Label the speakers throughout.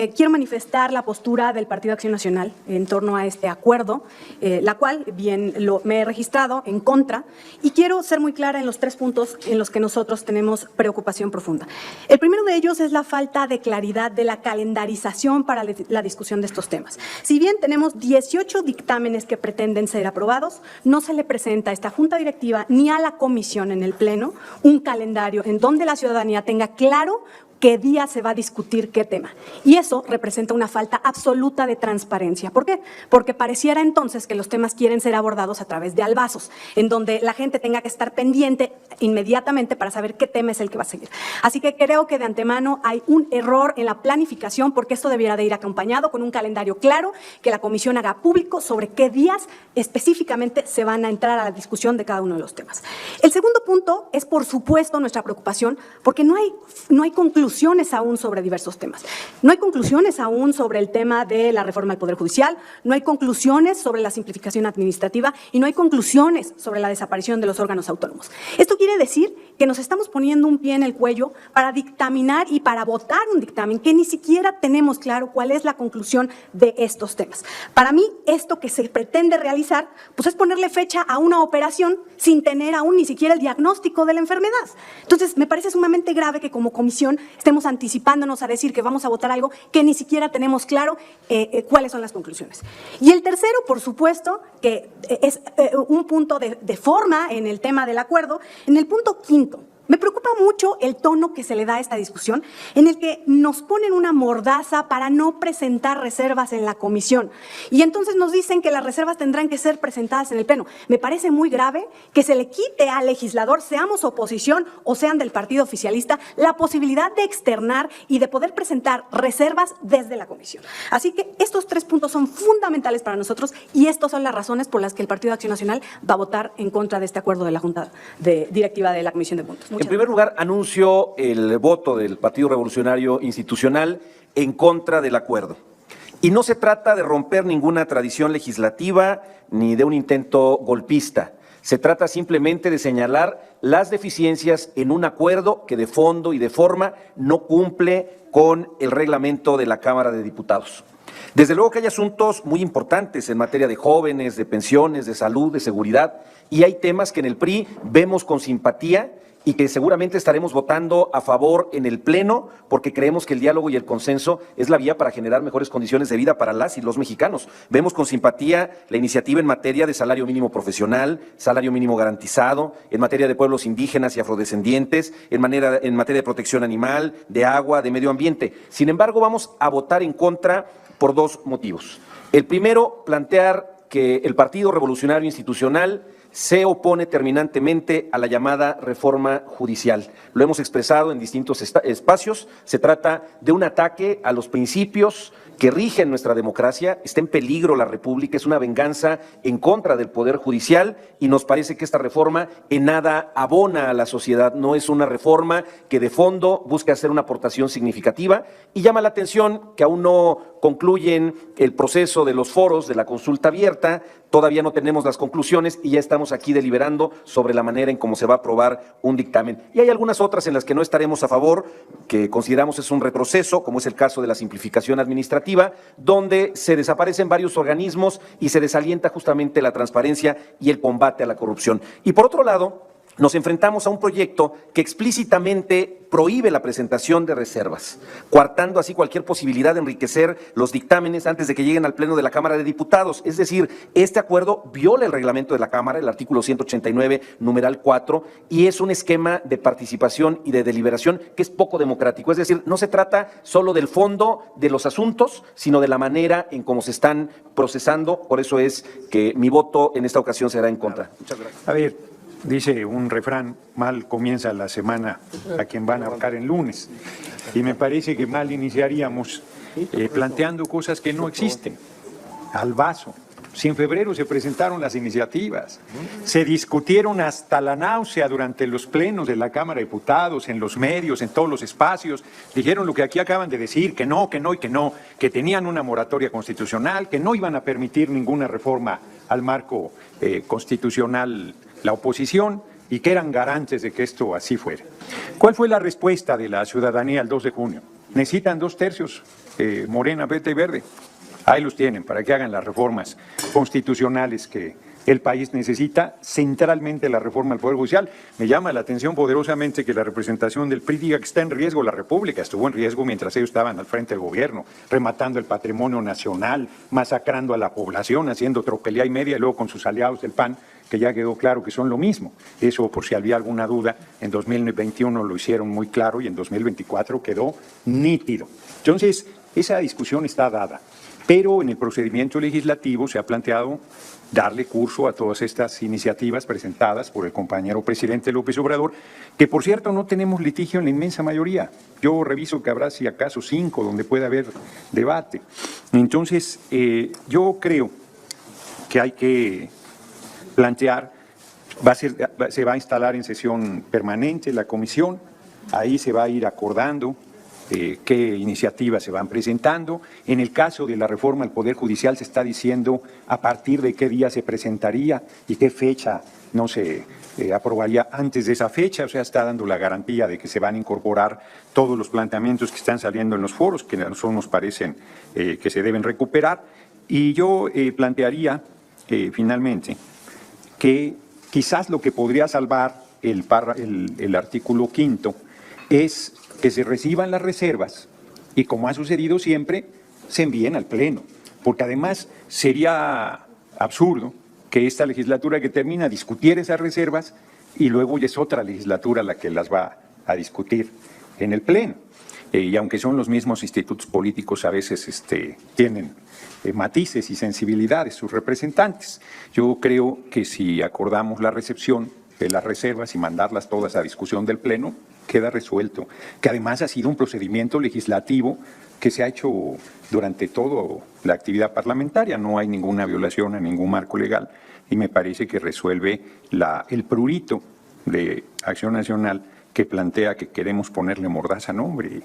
Speaker 1: Quiero manifestar la postura del Partido Acción Nacional en torno a este acuerdo, la cual me he registrado en contra, y quiero ser muy clara en los 3 puntos en los que nosotros tenemos preocupación profunda. El primero de ellos es la falta de claridad de la calendarización para la discusión de estos temas. Si bien tenemos 18 dictámenes que pretenden ser aprobados, no se le presenta a esta Junta Directiva ni a la Comisión en el Pleno un calendario en donde la ciudadanía tenga claro qué día se va a discutir qué tema. Y eso representa una falta absoluta de transparencia. ¿Por qué? Porque pareciera entonces que los temas quieren ser abordados a través de albazos, en donde la gente tenga que estar pendiente inmediatamente para saber qué tema es el que va a seguir. Así que creo que de antemano hay un error en la planificación, porque esto debiera de ir acompañado con un calendario claro, que la Comisión haga público sobre qué días específicamente se van a entrar a la discusión de cada uno de los temas. El segundo punto es, por supuesto, nuestra preocupación, porque no hay conclusiones aún sobre diversos temas. No hay conclusiones aún sobre el tema de la reforma del Poder Judicial, no hay conclusiones sobre la simplificación administrativa y no hay conclusiones sobre la desaparición de los órganos autónomos. Esto quiere decir que nos estamos poniendo un pie en el cuello para dictaminar y para votar un dictamen que ni siquiera tenemos claro cuál es la conclusión de estos temas. Para mí, esto que se pretende realizar, pues es ponerle fecha a una operación sin tener aún ni siquiera el diagnóstico de la enfermedad. Entonces, me parece sumamente grave que como comisión estemos anticipándonos a decir que vamos a votar algo que ni siquiera tenemos claro cuáles son las conclusiones. Y el tercero, por supuesto, que es un punto de forma en el tema del acuerdo. En el punto 5, me preocupa mucho el tono que se le da a esta discusión, en el que nos ponen una mordaza para no presentar reservas en la comisión. Y entonces nos dicen que las reservas tendrán que ser presentadas en el Pleno. Me parece muy grave que se le quite al legislador, seamos oposición o sean del partido oficialista, la posibilidad de externar y de poder presentar reservas desde la comisión. Así que estos 3 puntos son fundamentales para nosotros y estas son las razones por las que el Partido Acción Nacional va a votar en contra de este acuerdo de la Junta Directiva de la Comisión de Puntos.
Speaker 2: En primer lugar, anuncio el voto del Partido Revolucionario Institucional en contra del acuerdo. Y no se trata de romper ninguna tradición legislativa ni de un intento golpista. Se trata simplemente de señalar las deficiencias en un acuerdo que de fondo y de forma no cumple con el reglamento de la Cámara de Diputados. Desde luego que hay asuntos muy importantes en materia de jóvenes, de pensiones, de salud, de seguridad, y hay temas que en el PRI vemos con simpatía y que seguramente estaremos votando a favor en el Pleno, porque creemos que el diálogo y el consenso es la vía para generar mejores condiciones de vida para las y los mexicanos. Vemos con simpatía la iniciativa en materia de salario mínimo profesional, salario mínimo garantizado, en materia de pueblos indígenas y afrodescendientes, en materia de protección animal, de agua, de medio ambiente. Sin embargo, vamos a votar en contra por 2 motivos. El primero, plantear que el Partido Revolucionario Institucional se opone terminantemente a la llamada reforma judicial. Lo hemos expresado en distintos espacios. Se trata de un ataque a los principios que rigen nuestra democracia. Está en peligro la República, es una venganza en contra del Poder Judicial y nos parece que esta reforma en nada abona a la sociedad. No es una reforma que de fondo busque hacer una aportación significativa y llama la atención que aún no concluyen el proceso de los foros de la consulta abierta. Todavía no tenemos las conclusiones y ya estamos aquí deliberando sobre la manera en cómo se va a aprobar un dictamen. Y hay algunas otras en las que no estaremos a favor, que consideramos es un retroceso, como es el caso de la simplificación administrativa, donde se desaparecen varios organismos y se desalienta justamente la transparencia y el combate a la corrupción. Y por otro lado, nos enfrentamos a un proyecto que explícitamente prohíbe la presentación de reservas, coartando así cualquier posibilidad de enriquecer los dictámenes antes de que lleguen al Pleno de la Cámara de Diputados. Es decir, este acuerdo viola el reglamento de la Cámara, el artículo 189, numeral 4, y es un esquema de participación y de deliberación que es poco democrático. Es decir, no se trata solo del fondo de los asuntos, sino de la manera en cómo se están procesando. Por eso es que mi voto en esta ocasión será en contra. Muchas gracias.
Speaker 3: A ver. Dice un refrán, mal comienza la semana a quien van a ahorcar el lunes. Y me parece que mal iniciaríamos planteando cosas que no existen, al vaso. Si en febrero se presentaron las iniciativas, se discutieron hasta la náusea durante los plenos de la Cámara de Diputados, en los medios, en todos los espacios, dijeron lo que aquí acaban de decir, que no, que no y que no, que tenían una moratoria constitucional, que no iban a permitir ninguna reforma al marco constitucional la oposición y que eran garantes de que esto así fuera. ¿Cuál fue la respuesta de la ciudadanía el 2 de junio? necesitan 2/3, Morena, PT y Verde. Ahí los tienen para que hagan las reformas constitucionales que el país necesita, centralmente la reforma al Poder Judicial. Me llama la atención poderosamente que la representación del PRI diga que está en riesgo la República. Estuvo en riesgo mientras ellos estaban al frente del gobierno, rematando el patrimonio nacional, masacrando a la población, haciendo tropelía y media, y luego con sus aliados del PAN, que ya quedó claro que son lo mismo. Eso, por si había alguna duda, en 2021 lo hicieron muy claro y en 2024 quedó nítido. Entonces, esa discusión está dada, pero en el procedimiento legislativo se ha planteado darle curso a todas estas iniciativas presentadas por el compañero presidente López Obrador, que por cierto no tenemos litigio en la inmensa mayoría. Yo reviso que habrá si acaso 5 donde puede haber debate. Entonces, yo creo que hay que plantear, se va a instalar en sesión permanente la comisión, ahí se va a ir acordando qué iniciativas se van presentando. En el caso de la reforma al Poder Judicial se está diciendo a partir de qué día se presentaría y qué fecha no se aprobaría antes de esa fecha, o sea, está dando la garantía de que se van a incorporar todos los planteamientos que están saliendo en los foros, que a nosotros nos parecen que se deben recuperar. Y yo plantearía finalmente que quizás lo que podría salvar el artículo 5 es que se reciban las reservas y, como ha sucedido siempre, se envíen al Pleno, porque además sería absurdo que esta legislatura que termina discutiera esas reservas y luego ya es otra legislatura la que las va a discutir en el Pleno. Y aunque son los mismos institutos políticos, a veces tienen matices y sensibilidades sus representantes. Yo creo que si acordamos la recepción de las reservas y mandarlas todas a discusión del Pleno, queda resuelto, que además ha sido un procedimiento legislativo que se ha hecho durante toda la actividad parlamentaria, no hay ninguna violación a ningún marco legal y me parece que resuelve el prurito de Acción Nacional que plantea que queremos ponerle mordaza a nombre,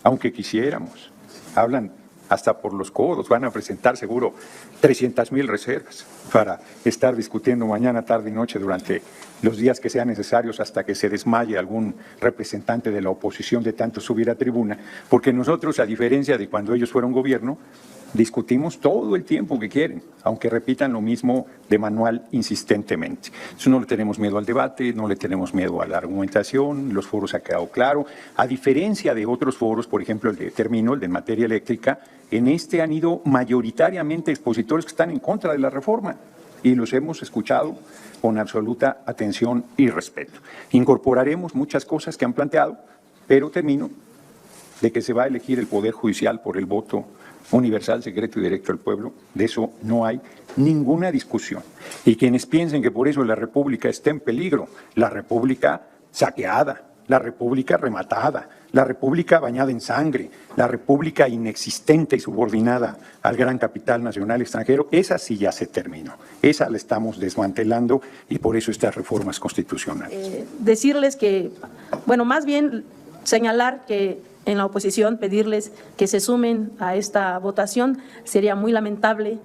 Speaker 3: aunque quisiéramos. Hablan hasta por los codos, van a presentar seguro 300,000 reservas para estar discutiendo mañana, tarde y noche durante los días que sean necesarios hasta que se desmaye algún representante de la oposición de tanto subir a tribuna, porque nosotros, a diferencia de cuando ellos fueron gobierno, discutimos todo el tiempo que quieren, aunque repitan lo mismo de manual insistentemente. Entonces no le tenemos miedo al debate, no le tenemos miedo a la argumentación, los foros ha quedado claro. A diferencia de otros foros, por ejemplo el de materia eléctrica, en han ido mayoritariamente expositores que están en contra de la reforma y los hemos escuchado con absoluta atención y respeto. Incorporaremos muchas cosas que han planteado, pero termino de que se va a elegir el Poder Judicial por el voto universal, secreto y directo del pueblo. De eso no hay ninguna discusión. Y quienes piensen que por eso la República está en peligro, la República saqueada, la República rematada, la República bañada en sangre, la República inexistente y subordinada al gran capital nacional extranjero, esa sí ya se terminó. Esa la estamos desmantelando y por eso estas reformas constitucionales.
Speaker 4: Decirles que, bueno, más bien señalar que en la oposición pedirles que se sumen a esta votación sería muy lamentable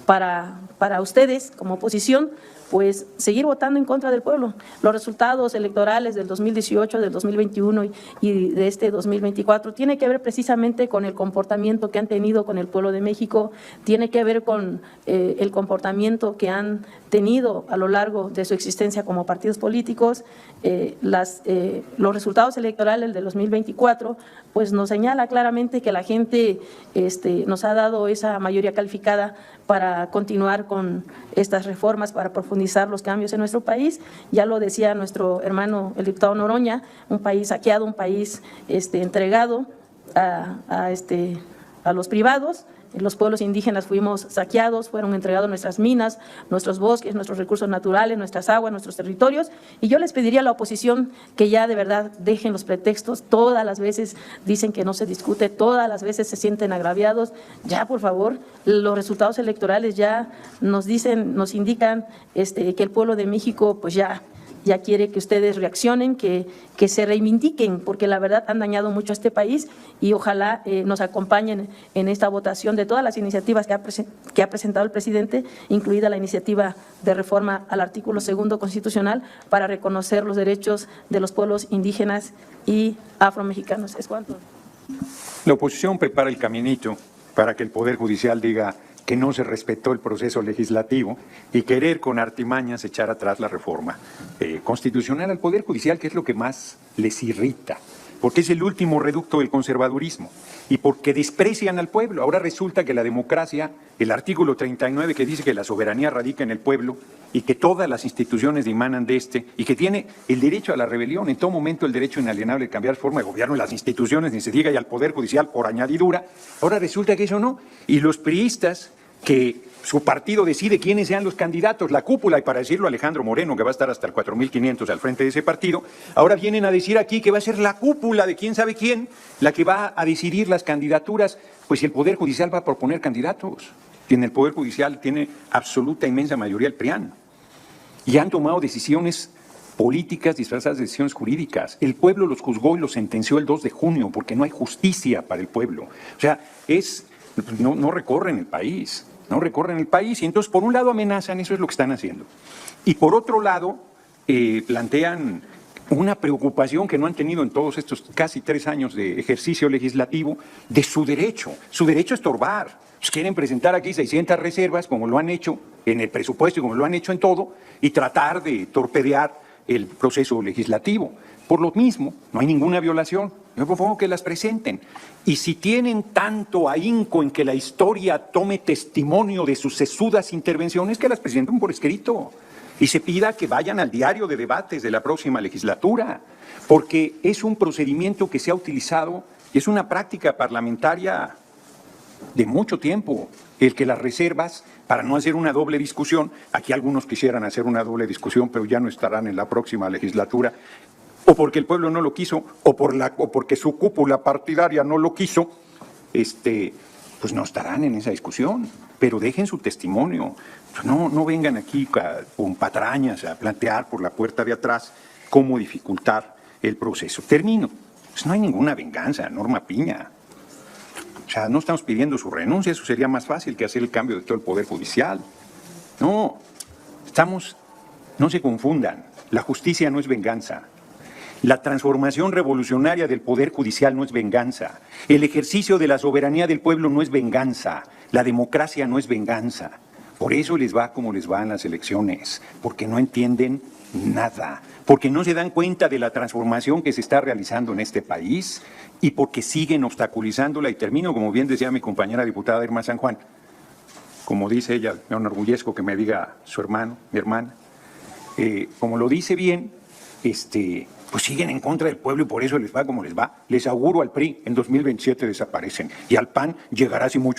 Speaker 4: para ustedes como oposición, pues seguir votando en contra del pueblo. Los resultados electorales del 2018, del 2021 y de este 2024 tiene que ver precisamente con el comportamiento que han tenido con el pueblo de México, tiene que ver con el comportamiento que han tenido a lo largo de su existencia como partidos políticos. Los resultados electorales del 2024 pues nos señala claramente que la gente nos ha dado esa mayoría calificada para continuar con estas reformas, para profundizar los cambios en nuestro país. Ya lo decía nuestro hermano el diputado Noroña, un país saqueado, un país entregado a los privados. Los pueblos indígenas fuimos saqueados, fueron entregados nuestras minas, nuestros bosques, nuestros recursos naturales, nuestras aguas, nuestros territorios. Y yo les pediría a la oposición que ya de verdad dejen los pretextos. Todas las veces dicen que no se discute, todas las veces se sienten agraviados. Ya, por favor, los resultados electorales ya nos indican que el pueblo de México pues ya quiere que ustedes reaccionen, que se reivindiquen, porque la verdad han dañado mucho a este país y ojalá nos acompañen en esta votación de todas las iniciativas que ha presentado el presidente, incluida la iniciativa de reforma al artículo 2 constitucional para reconocer los derechos de los pueblos indígenas y afromexicanos. ¿Es cuánto?
Speaker 3: La oposición prepara el caminito para que el Poder Judicial diga que no se respetó el proceso legislativo y querer con artimañas echar atrás la reforma constitucional al Poder Judicial, que es lo que más les irrita, porque es el último reducto del conservadurismo y porque desprecian al pueblo. Ahora resulta que la democracia, el artículo 39 que dice que la soberanía radica en el pueblo y que todas las instituciones dimanan de este y que tiene el derecho a la rebelión, en todo momento el derecho inalienable de cambiar forma de gobierno en las instituciones, ni se diga y al Poder Judicial por añadidura. Ahora resulta que eso no. Y los priistas, que su partido decide quiénes sean los candidatos, la cúpula, y para decirlo Alejandro Moreno, que va a estar hasta el 4.500 al frente de ese partido, ahora vienen a decir aquí que va a ser la cúpula de quién sabe quién la que va a decidir las candidaturas, pues si el Poder Judicial va a proponer candidatos. Y en el Poder Judicial tiene absoluta inmensa mayoría el PRIAN. Y han tomado decisiones políticas disfrazadas de decisiones jurídicas. El pueblo los juzgó y los sentenció el 2 de junio porque no hay justicia para el pueblo. O sea, no recorren el país. No recorren el país y entonces por un lado amenazan, eso es lo que están haciendo, y por otro lado plantean una preocupación que no han tenido en todos estos casi 3 años de ejercicio legislativo de su derecho a estorbar. Pues quieren presentar aquí 600 reservas como lo han hecho en el presupuesto y como lo han hecho en todo y tratar de torpedear el proceso legislativo. Por lo mismo, no hay ninguna violación. Yo propongo que las presenten. Y si tienen tanto ahínco en que la historia tome testimonio de sus sesudas intervenciones, que las presenten por escrito y se pida que vayan al diario de debates de la próxima legislatura, porque es un procedimiento que se ha utilizado y es una práctica parlamentaria de mucho tiempo, el que las reservas, para no hacer una doble discusión, aquí algunos quisieran hacer una doble discusión, pero ya no estarán en la próxima legislatura, o porque el pueblo no lo quiso, o porque su cúpula partidaria no lo quiso, pues no estarán en esa discusión, pero dejen su testimonio. No vengan aquí con patrañas a plantear por la puerta de atrás cómo dificultar el proceso. Termino. Pues no hay ninguna venganza, Norma Piña. O sea, no estamos pidiendo su renuncia, eso sería más fácil que hacer el cambio de todo el Poder Judicial. No se confundan, la justicia no es venganza. La transformación revolucionaria del Poder Judicial no es venganza. El ejercicio de la soberanía del pueblo no es venganza. La democracia no es venganza. Por eso les va como les va en las elecciones, porque no entienden nada, porque no se dan cuenta de la transformación que se está realizando en este país y porque siguen obstaculizándola. Y termino, como bien decía mi compañera diputada Irma San Juan, como dice ella, me enorgullezco que me diga su hermano, mi hermana, como lo dice bien, pues siguen en contra del pueblo y por eso les va como les va. Les auguro al PRI, en 2027 desaparecen, y al PAN llegará así mucho.